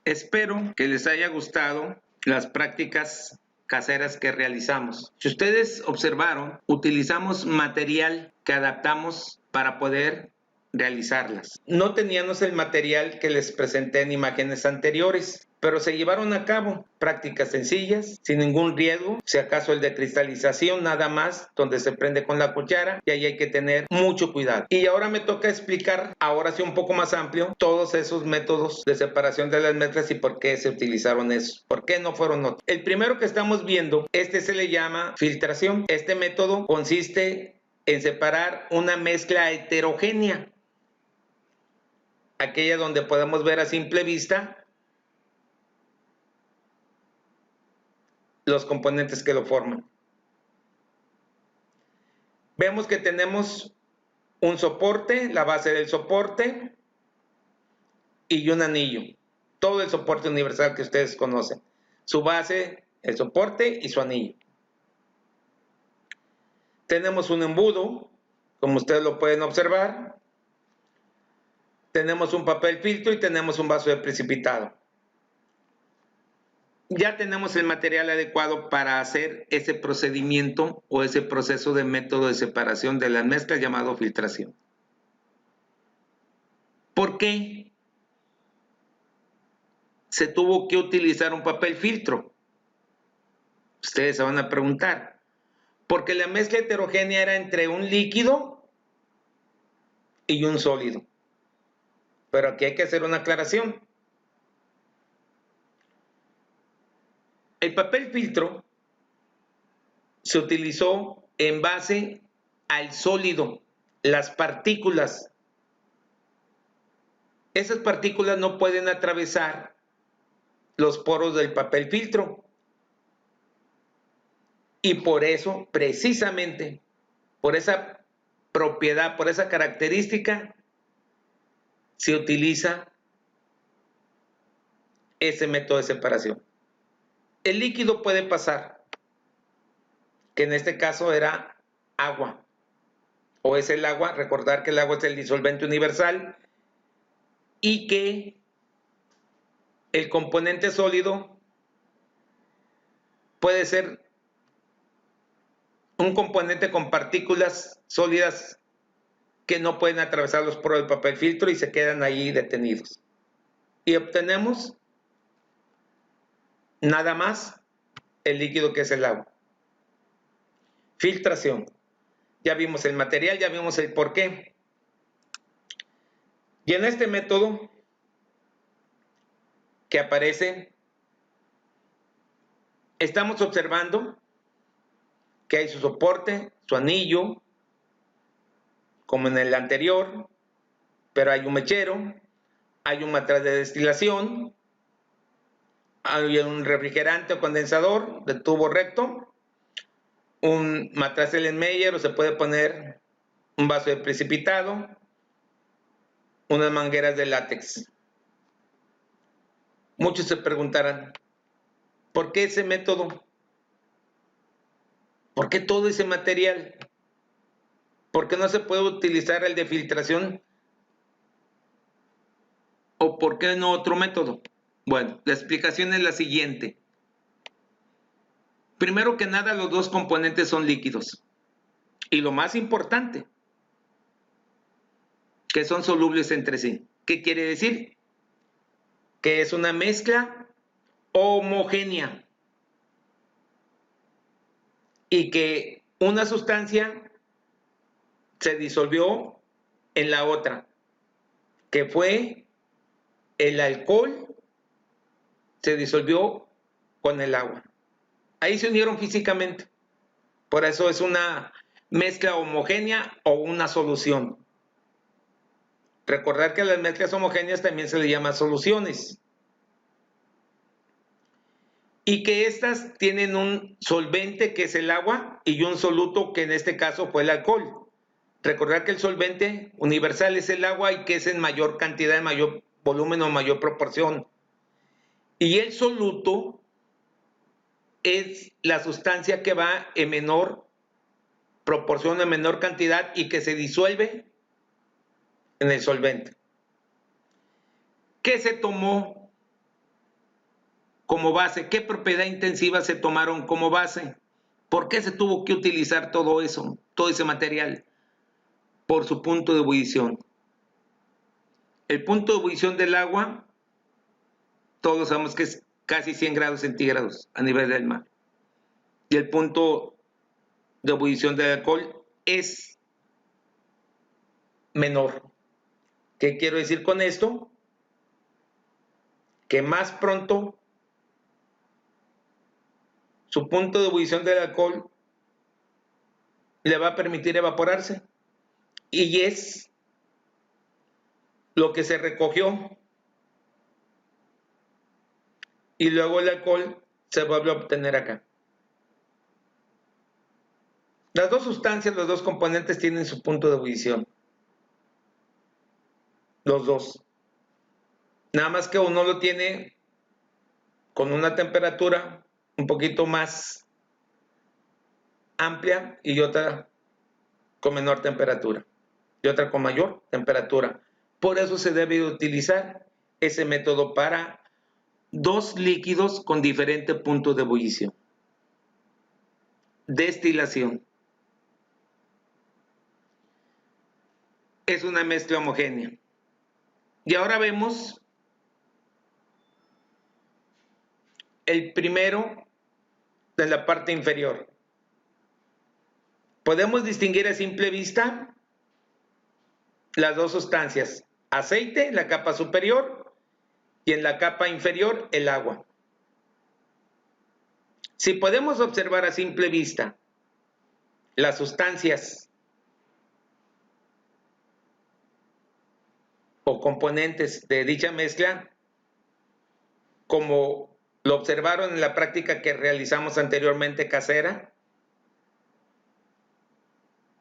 Espero que les haya gustado las prácticas caseras que realizamos. Si ustedes observaron, utilizamos material que adaptamos para poder realizarlas. No teníamos el material que les presenté en imágenes anteriores, pero se llevaron a cabo prácticas sencillas, sin ningún riesgo, si acaso el de cristalización nada más, donde se prende con la cuchara, y ahí hay que tener mucho cuidado. Y ahora me toca explicar, ahora sí un poco más amplio, todos esos métodos de separación de las mezclas y por qué se utilizaron esos, por qué no fueron otros. El primero que estamos viendo, este se le llama filtración. Este método consiste en separar una mezcla heterogénea, aquella donde podemos ver a simple vista los componentes que lo forman. Vemos que tenemos un soporte, la base del soporte y un anillo. Todo el soporte universal que ustedes conocen. Su base, el soporte y su anillo. Tenemos un embudo, como ustedes lo pueden observar. Tenemos un papel filtro y tenemos un vaso de precipitado. Ya tenemos el material adecuado para hacer ese procedimiento o ese proceso de método de separación de las mezclas llamado filtración. ¿Por qué se tuvo que utilizar un papel filtro? Ustedes se van a preguntar. Porque la mezcla heterogénea era entre un líquido y un sólido. Pero aquí hay que hacer una aclaración. El papel filtro se utilizó en base al sólido, las partículas. Esas partículas no pueden atravesar los poros del papel filtro. Y por eso, precisamente, por esa propiedad, por esa característica, se utiliza ese método de separación. El líquido puede pasar, que en este caso era agua, o es el agua, recordar que el agua es el disolvente universal, y que el componente sólido puede ser un componente con partículas sólidas que no pueden atravesar los poros del papel filtro y se quedan ahí detenidos. Y obtenemos nada más el líquido que es el agua. Filtración. Ya vimos el material, ya vimos el porqué. Y en este método que aparece, estamos observando que hay su soporte, su anillo, como en el anterior, pero hay un mechero, hay un matraz de destilación, hay un refrigerante o condensador de tubo recto, un matraz Erlenmeyer, o se puede poner un vaso de precipitado, unas mangueras de látex. Muchos se preguntarán, ¿por qué ese método? ¿Por qué todo ese material? ¿Por qué no se puede utilizar el de filtración? ¿O por qué no otro método? Bueno, la explicación es la siguiente. Primero que nada, los dos componentes son líquidos. Y lo más importante, que son solubles entre sí. ¿Qué quiere decir? Que es una mezcla homogénea. Y que una sustancia se disolvió en la otra, que fue el alcohol, se disolvió con el agua. Ahí se unieron físicamente. Por eso es una mezcla homogénea o una solución. Recordar que a las mezclas homogéneas también se le llama soluciones. Y que estas tienen un solvente que es el agua y un soluto que en este caso fue el alcohol. Recordar que el solvente universal es el agua y que es en mayor cantidad, en mayor volumen o mayor proporción. Y el soluto es la sustancia que va en menor proporción, en menor cantidad y que se disuelve en el solvente. ¿Qué se tomó como base? ¿Qué propiedad intensiva se tomaron como base? ¿Por qué se tuvo que utilizar todo eso, todo ese material? Por su punto de ebullición. El punto de ebullición del agua, todos sabemos que es casi 100 grados centígrados a nivel del mar. Y el punto de ebullición del alcohol es menor. ¿Qué quiero decir con esto? Que más pronto su punto de ebullición del alcohol le va a permitir evaporarse. Y es lo que se recogió. Y luego el alcohol se vuelve a obtener acá. Las dos sustancias, los dos componentes tienen su punto de ebullición. Los dos. Nada más que uno lo tiene con una temperatura un poquito más amplia y otra con menor temperatura. Y otra con mayor temperatura. Por eso se debe utilizar ese método para dos líquidos con diferente punto de ebullición. Destilación. Es una mezcla homogénea. Y ahora vemos el primero en la parte inferior. Podemos distinguir a simple vista las dos sustancias. Aceite en la capa superior y en la capa inferior el agua. Si podemos observar a simple vista las sustancias o componentes de dicha mezcla, como lo observaron en la práctica que realizamos anteriormente casera,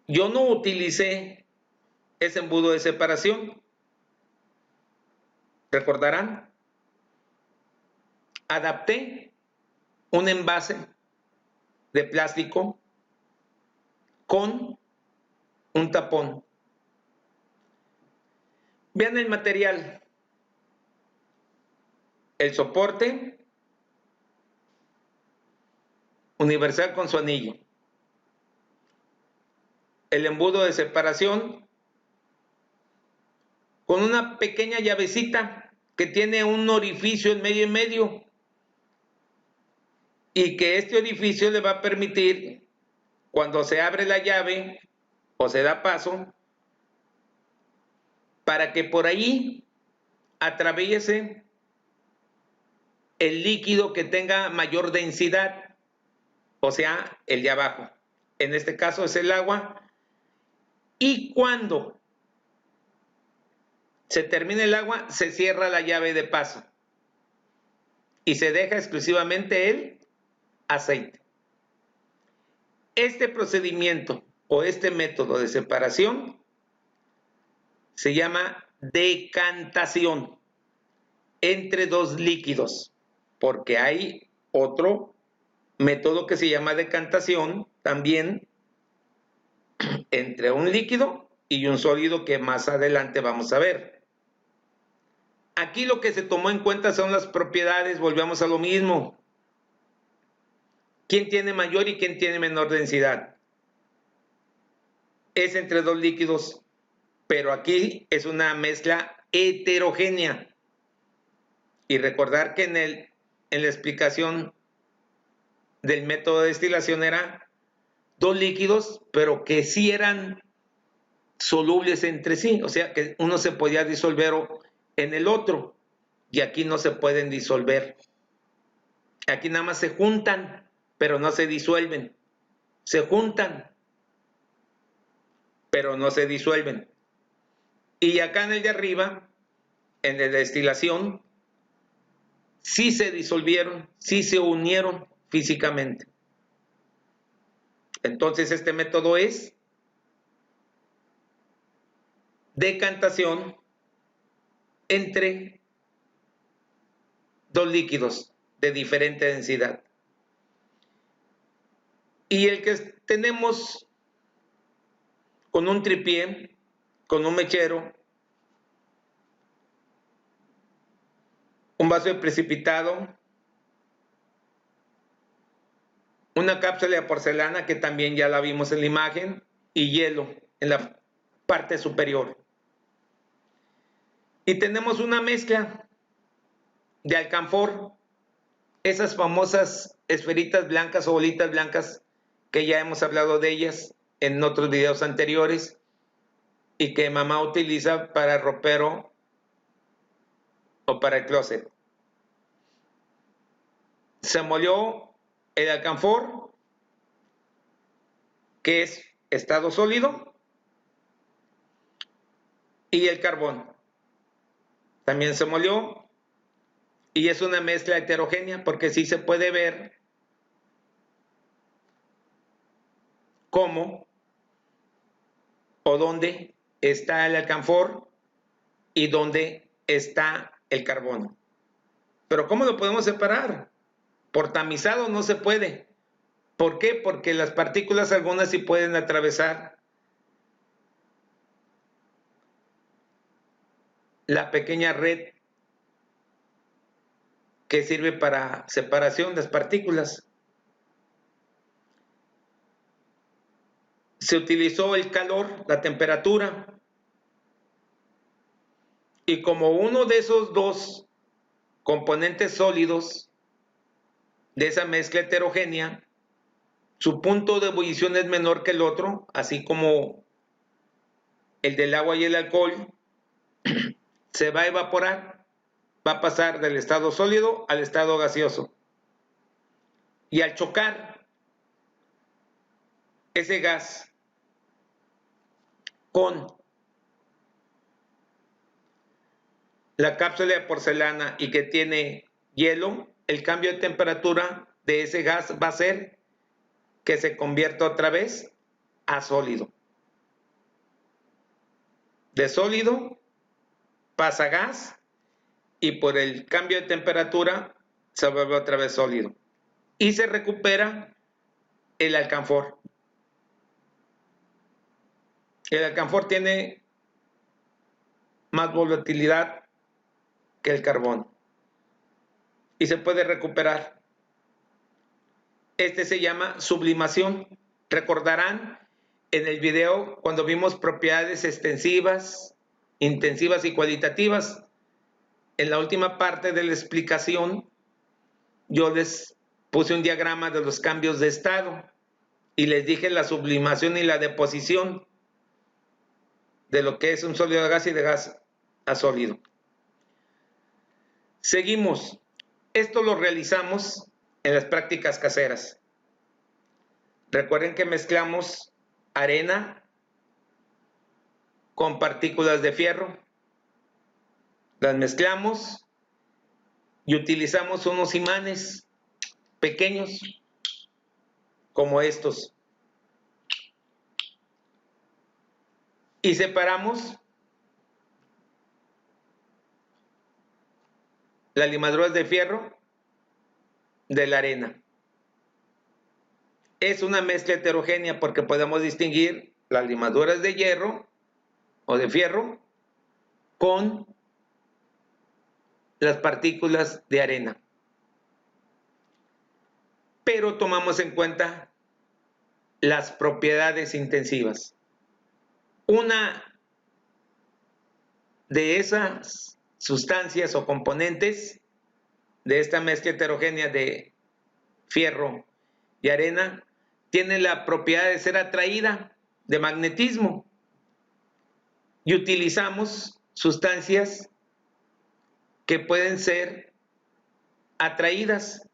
yo no utilicé ese embudo de separación. ¿Recordarán? Adapté un envase de plástico con un tapón. Vean el material. El soporte universal con su anillo. El embudo de separación con una pequeña llavecita que tiene un orificio en medio y medio. Y que este orificio le va a permitir, cuando se abre la llave o se da paso, para que por ahí atraviese el líquido que tenga mayor densidad, o sea, el de abajo. En este caso es el agua. Y cuando se termina el agua, se cierra la llave de paso y se deja exclusivamente el aceite. Este procedimiento o este método de separación se llama decantación entre dos líquidos, porque hay otro método que se llama decantación también entre un líquido y un sólido que más adelante vamos a ver. Aquí lo que se tomó en cuenta son las propiedades, volvemos a lo mismo. ¿Quién tiene mayor y quién tiene menor densidad? Es entre dos líquidos, pero aquí es una mezcla heterogénea. Y recordar que en la explicación del método de destilación era dos líquidos, pero que sí eran solubles entre sí, o sea que uno se podía disolver en el otro, y aquí no se pueden disolver. Aquí nada más se juntan, pero no se disuelven. Se juntan, pero no se disuelven. Y acá en el de arriba, en la destilación, sí se disolvieron, sí se unieron físicamente. Entonces este método es decantación entre dos líquidos de diferente densidad. Y el que tenemos con un tripié, con un mechero, un vaso de precipitado una cápsula de porcelana que también ya la vimos en la imagen y hielo en la parte superior. Y tenemos una mezcla de alcanfor, esas famosas esferitas blancas o bolitas blancas que ya hemos hablado de ellas en otros videos anteriores y que mamá utiliza para el ropero o para el closet. Se molió el alcanfor, que es estado sólido, y el carbón. También se molió y es una mezcla heterogénea porque sí se puede ver cómo o dónde está el alcanfor y dónde está el carbono. Pero ¿cómo lo podemos separar? Por tamizado no se puede. ¿Por qué? Porque las partículas algunas sí pueden atravesar la pequeña red que sirve para separación de las partículas. Se utilizó el calor, la temperatura, y como uno de esos dos componentes sólidos de esa mezcla heterogénea, su punto de ebullición es menor que el otro, así como el del agua y el alcohol, se va a evaporar, va a pasar del estado sólido al estado gaseoso. Y al chocar ese gas con la cápsula de porcelana y que tiene hielo, el cambio de temperatura de ese gas va a ser que se convierta otra vez a sólido. De sólido pasa a gas y por el cambio de temperatura se vuelve otra vez sólido. Y se recupera el alcanfor. El alcanfor tiene más volatilidad que el carbón y se puede recuperar. Este se llama sublimación. Recordarán en el video cuando vimos propiedades extensivas, intensivas y cualitativas. En la última parte de la explicación yo les puse un diagrama de los cambios de estado y les dije la sublimación y la deposición de lo que es un sólido a gas y de gas a sólido. Seguimos. Esto lo realizamos en las prácticas caseras. Recuerden que mezclamos arena con partículas de fierro. Las mezclamos y utilizamos unos imanes pequeños como estos. Y separamos las limaduras de fierro de la arena. Es una mezcla heterogénea porque podemos distinguir las limaduras de hierro o de fierro con las partículas de arena. Pero tomamos en cuenta las propiedades intensivas. Una de esas sustancias o componentes de esta mezcla heterogénea de fierro y arena tiene la propiedad de ser atraída de magnetismo y utilizamos sustancias que pueden ser atraídas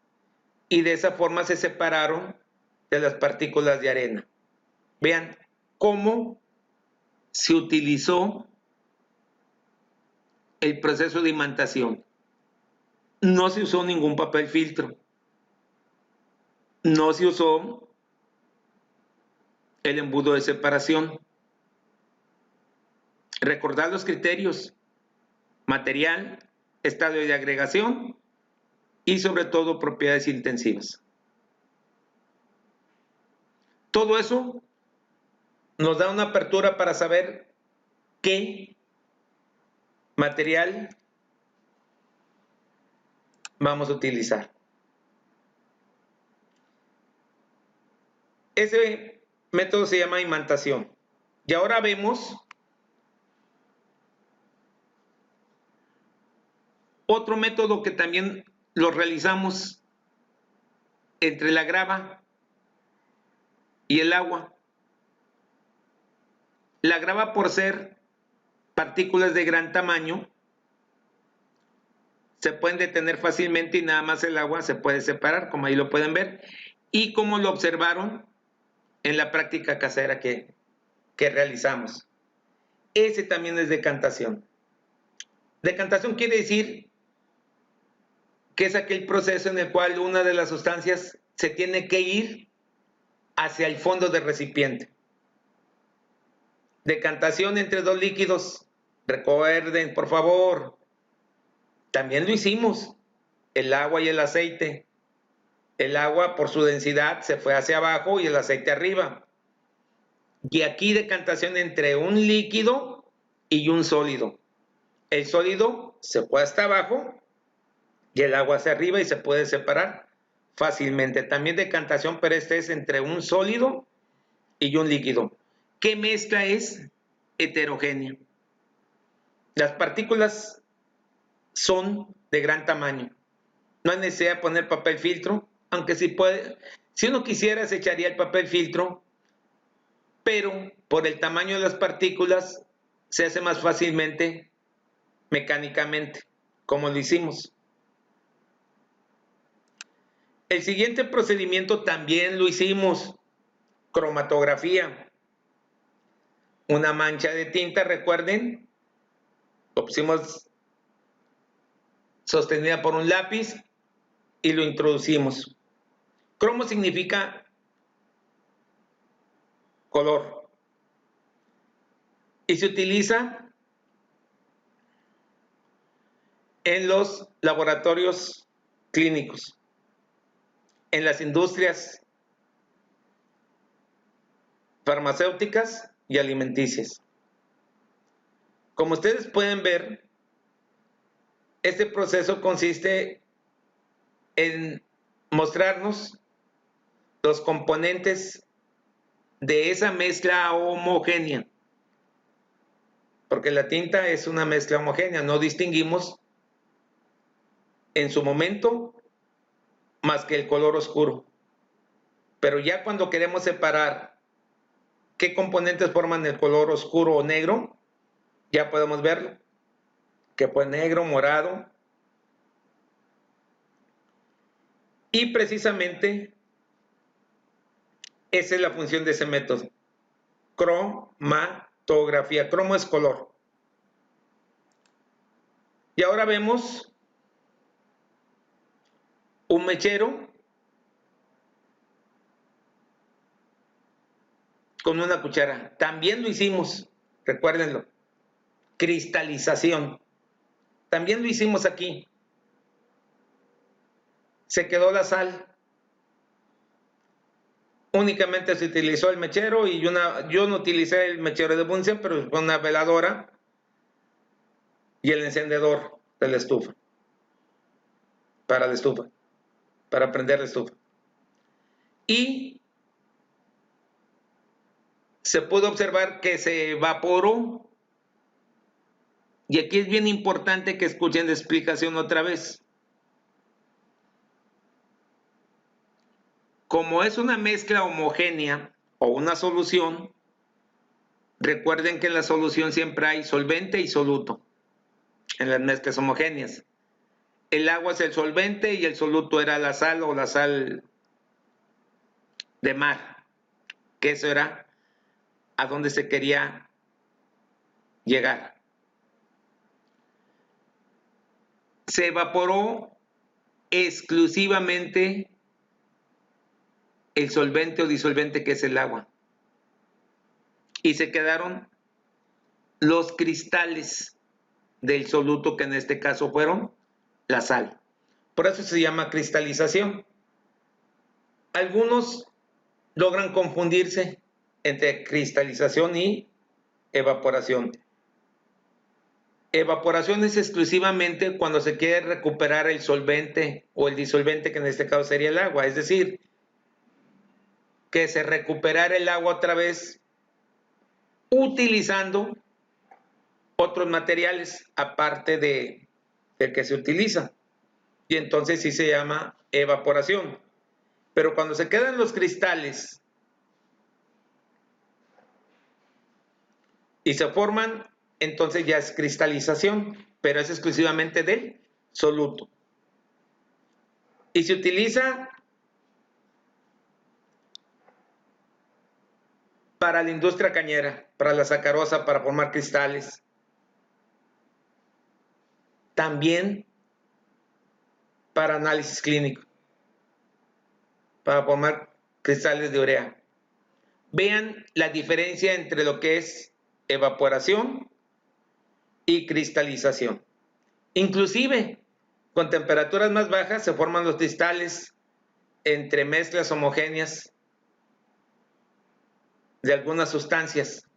y de esa forma se separaron de las partículas de arena. Vean cómo se utilizó el proceso de imantación. No se usó ningún papel filtro. No se usó el embudo de separación. Recordar los criterios: material, estadio de agregación y sobre todo propiedades intensivas. Todo eso nos da una apertura para saber qué material vamos a utilizar. Ese método se llama imantación. Y ahora vemos otro método que también lo realizamos entre la grava y el agua. La grava, por ser partículas de gran tamaño, se pueden detener fácilmente y nada más el agua se puede separar, como ahí lo pueden ver, y como lo observaron en la práctica casera que realizamos. Ese también es decantación. Decantación quiere decir que es aquel proceso en el cual una de las sustancias se tiene que ir hacia el fondo del recipiente. Decantación entre dos líquidos, recuerden, por favor, también lo hicimos, el agua y el aceite. El agua por su densidad se fue hacia abajo y el aceite arriba. Y aquí decantación entre un líquido y un sólido. El sólido se fue hasta abajo y el agua hacia arriba y se puede separar fácilmente. También decantación, pero este es entre un sólido y un líquido. ¿Qué mezcla es? Heterogénea. Las partículas son de gran tamaño. No hay necesidad de poner papel filtro, aunque si puede, si uno quisiera se echaría el papel filtro, pero por el tamaño de las partículas se hace más fácilmente mecánicamente, como lo hicimos. El siguiente procedimiento también lo hicimos, cromatografía. Una mancha de tinta, recuerden, lo pusimos sostenida por un lápiz y lo introducimos. Cromo significa color y se utiliza en los laboratorios clínicos, en las industrias farmacéuticas y alimenticias. Como ustedes pueden ver, este proceso consiste en mostrarnos los componentes de esa mezcla homogénea, porque la tinta es una mezcla homogénea, no distinguimos en su momento más que el color oscuro. Pero ya cuando queremos separar qué componentes forman el color oscuro o negro, ya podemos verlo, que fue negro, morado. Y precisamente esa es la función de ese método. Cromatografía. Cromo es color. Y ahora vemos un mechero con una cuchara. También lo hicimos, recuérdenlo. Cristalización. También lo hicimos aquí. Se quedó la sal. Únicamente se utilizó el mechero y yo no utilicé el mechero de Bunsen, pero fue una veladora y el encendedor de la estufa. Para la estufa. Para prender la estufa. Y se pudo observar que se evaporó. Y aquí es bien importante que escuchen la explicación otra vez. Como es una mezcla homogénea o una solución, recuerden que en la solución siempre hay solvente y soluto en las mezclas homogéneas. El agua es el solvente y el soluto era la sal o la sal de mar, que eso era a donde se quería llegar. Se evaporó exclusivamente el solvente o disolvente que es el agua. Y se quedaron los cristales del soluto, que en este caso fueron la sal. Por eso se llama cristalización. Algunos logran confundirse entre cristalización y evaporación. Evaporación es exclusivamente cuando se quiere recuperar el solvente o el disolvente, que en este caso sería el agua. Es decir, que se recuperara el agua otra vez utilizando otros materiales aparte del que se utiliza. Y entonces sí se llama evaporación. Pero cuando se quedan los cristales y se forman, entonces ya es cristalización, pero es exclusivamente del soluto. Y se utiliza para la industria cañera, para la sacarosa, para formar cristales. También para análisis clínico, para formar cristales de urea. Vean la diferencia entre lo que es evaporación y cristalización. Inclusive, con temperaturas más bajas se forman los cristales entre mezclas homogéneas de algunas sustancias.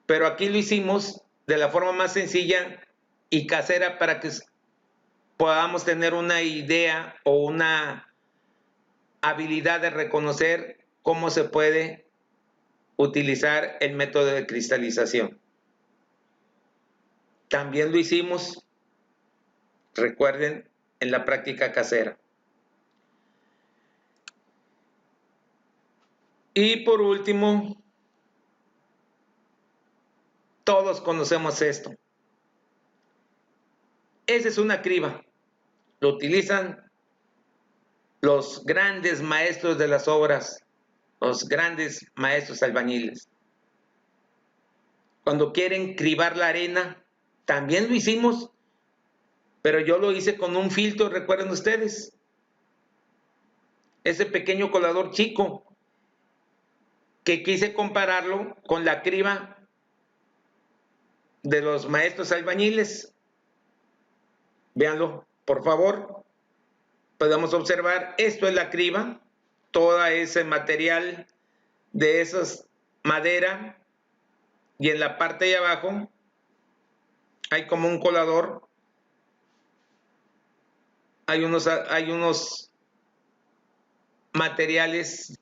Pero aquí lo hicimos de la forma más sencilla y casera para que podamos tener una idea o una habilidad de reconocer cómo se puede utilizar el método de cristalización. También lo hicimos, recuerden, en la práctica casera. Y por último, todos conocemos esto. Esa es una criba. Lo utilizan los grandes maestros de las obras, los grandes maestros albañiles. Cuando quieren cribar la arena, también lo hicimos, pero yo lo hice con un filtro, recuerden ustedes. Ese pequeño colador chico, que quise compararlo con la criba de los maestros albañiles. Véanlo, por favor. Podemos observar, esto es la criba, todo ese material de esas madera, y en la parte de abajo hay como un colador, hay unos materiales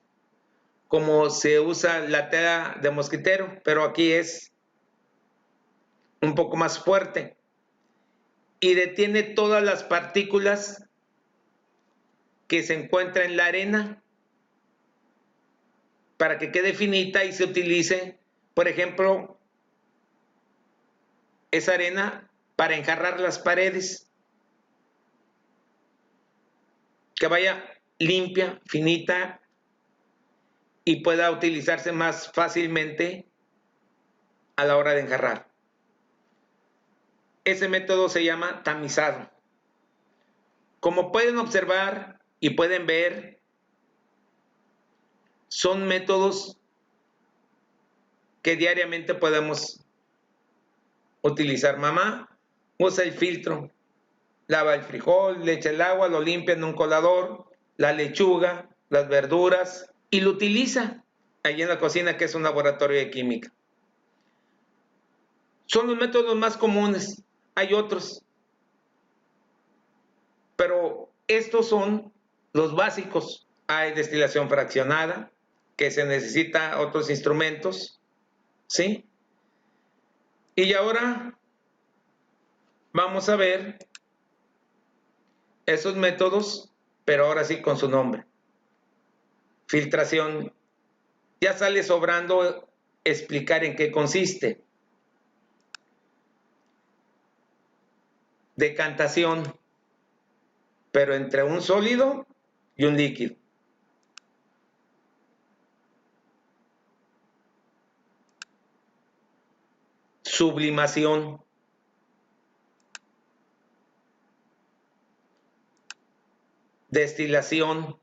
como se usa la tela de mosquitero, pero aquí es un poco más fuerte y detiene todas las partículas que se encuentran en la arena para que quede finita y se utilice, por ejemplo, esa arena para enjarrar las paredes, que vaya limpia, finita y pueda utilizarse más fácilmente a la hora de enjarrar. Ese método se llama tamizado. Como pueden observar y pueden ver, son métodos que diariamente podemos utilizar. Mamá usa el filtro, lava el frijol, le echa el agua, lo limpia en un colador, la lechuga, las verduras, y lo utiliza allí en la cocina, que es un laboratorio de química. Son los métodos más comunes, hay otros, pero estos son los básicos. Hay destilación fraccionada, que se necesita otros instrumentos, ¿sí? Y ahora vamos a ver esos métodos, pero ahora sí con su nombre. Filtración. Ya sale sobrando explicar en qué consiste. Decantación, pero entre un sólido y un líquido. Sublimación. Destilación.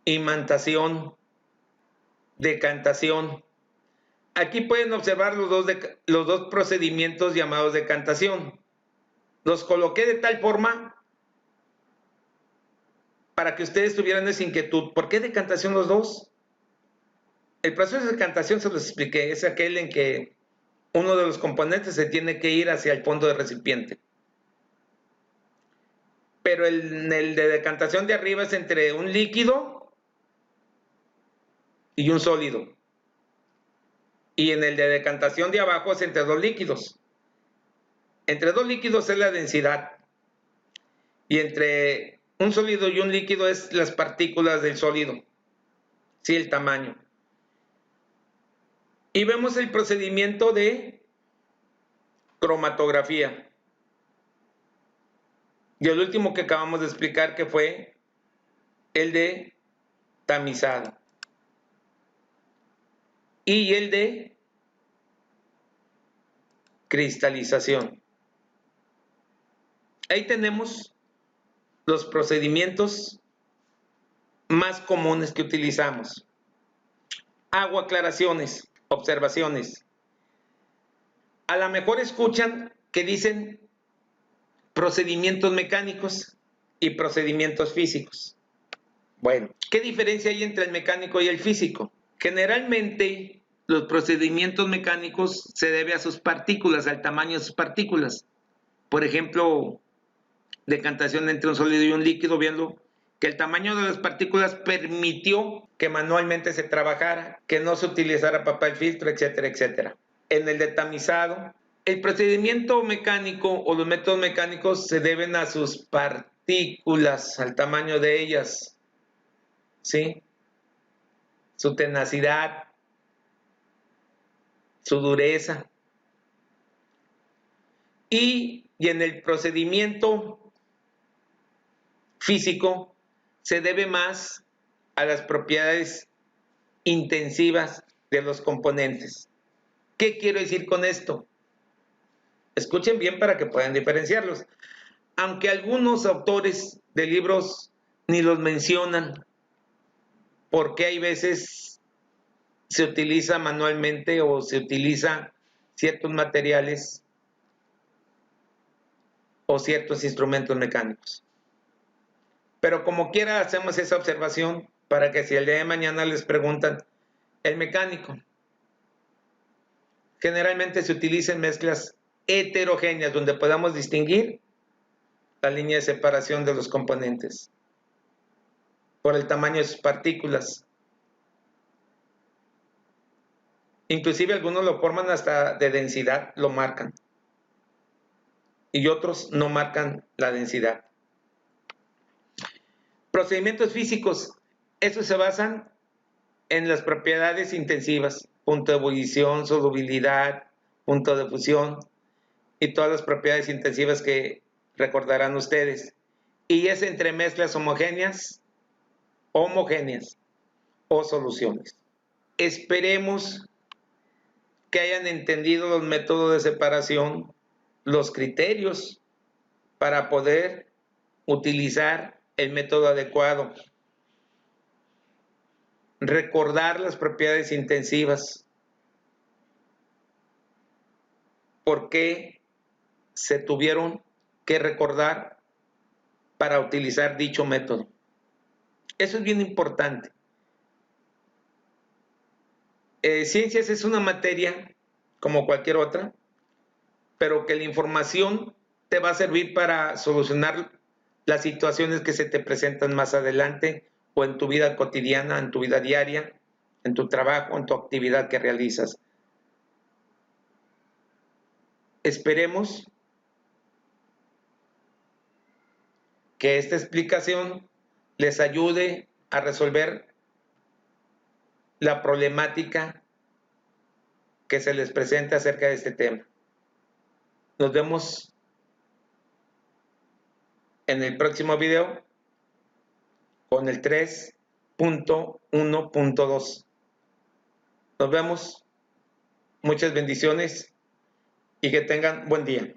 Imantación. Decantación. Aquí pueden observar los dos procedimientos llamados decantación. Los coloqué de tal forma para que ustedes tuvieran esa inquietud. ¿Por qué decantación los dos? El proceso de decantación se los expliqué, es aquel en que uno de los componentes se tiene que ir hacia el fondo del recipiente. pero el de decantación de arriba es entre un líquido y un sólido. Y en el de decantación de abajo es entre dos líquidos. Entre dos líquidos es la densidad. Y entre un sólido y un líquido es las partículas del sólido. Sí, el tamaño. Y vemos el procedimiento de cromatografía. Y el último que acabamos de explicar, que fue el de tamizado. Y el de cristalización. Ahí tenemos los procedimientos más comunes que utilizamos. Hago aclaraciones, observaciones. A lo mejor escuchan que dicen procedimientos mecánicos y procedimientos físicos. Bueno, ¿qué diferencia hay entre el mecánico y el físico? Generalmente, los procedimientos mecánicos se deben a sus partículas, al tamaño de sus partículas. Por ejemplo, decantación entre un sólido y un líquido, viendo que el tamaño de las partículas permitió que manualmente se trabajara, que no se utilizara papel filtro, etcétera, etcétera. En el de tamizado, el procedimiento mecánico o los métodos mecánicos se deben a sus partículas, al tamaño de ellas, ¿sí? Su tenacidad, su dureza. Y en el procedimiento físico se debe más a las propiedades intensivas de los componentes. ¿Qué quiero decir con esto? Escuchen bien para que puedan diferenciarlos. Aunque algunos autores de libros ni los mencionan, porque hay veces se utiliza manualmente o se utiliza ciertos materiales o ciertos instrumentos mecánicos. Pero como quiera hacemos esa observación para que si el día de mañana les preguntan, el mecánico, generalmente se utiliza en mezclas heterogéneas donde podamos distinguir la línea de separación de los componentes por el tamaño de sus partículas. Inclusive algunos lo forman hasta de densidad, lo marcan. Y otros no marcan la densidad. Procedimientos físicos, estos se basan en las propiedades intensivas, punto de ebullición, solubilidad, punto de fusión y todas las propiedades intensivas que recordarán ustedes. Y es entre mezclas homogéneas o soluciones. Esperemos que hayan entendido los métodos de separación, los criterios para poder utilizar el método adecuado. Recordar las propiedades intensivas. ¿Por qué se tuvieron que recordar para utilizar dicho método? Eso es bien importante. Ciencias es una materia como cualquier otra, pero que la información te va a servir para solucionar las situaciones que se te presentan más adelante o en tu vida cotidiana, en tu vida diaria, en tu trabajo, en tu actividad que realizas. Esperemos que esta explicación les ayude a resolver la problemática que se les presenta acerca de este tema. Nos vemos en el próximo video con el 3.1.2. Nos vemos. Muchas bendiciones y que tengan buen día.